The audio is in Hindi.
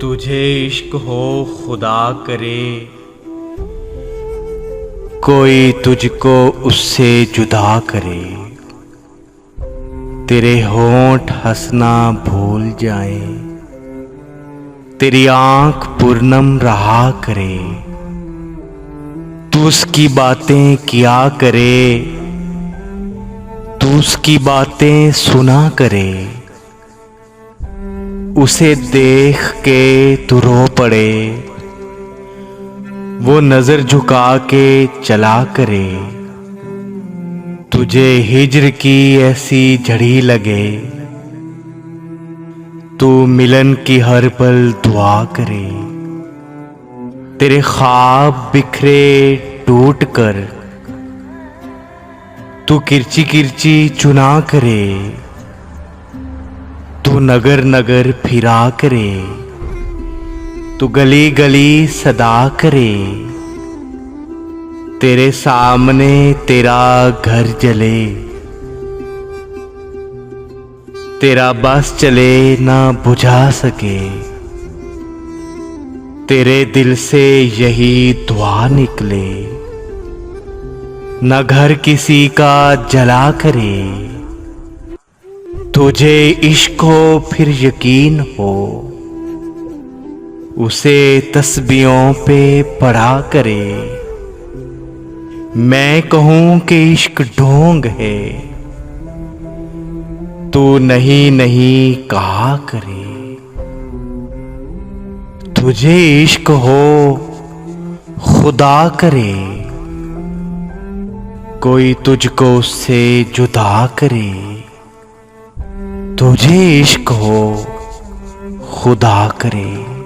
तुझे इश्क हो खुदा करे, कोई तुझको उससे जुदा करे। तेरे होंठ हंसना भूल जाए, तेरी आंख पूर्णम रहा करे। तू उसकी बातें किया करे, तू उसकी बातें सुना करे। उसे देख के तू रो पड़े, वो नजर झुका के चला करे। तुझे हिज्र की ऐसी झड़ी लगे, तू मिलन की हर पल दुआ करे। तेरे ख्वाब बिखरे टूट कर, तू किरची किरची चुना करे। तू नगर नगर फिरा करे, तू गली गली सदा करे। तेरे सामने तेरा घर जले, तेरा बस चले ना बुझा सके। तेरे दिल से यही दुआ निकले, न घर किसी का जला करे। तुझे इश्क हो फिर यकीन हो, उसे तस्बीहों पे पढ़ा करे। मैं कहूं कि इश्क ढोंग है, तू नहीं नहीं कहा करे। तुझे इश्क हो खुदा करे, कोई तुझको उससे जुदा करे। तुझे इश्क हो खुदा करे।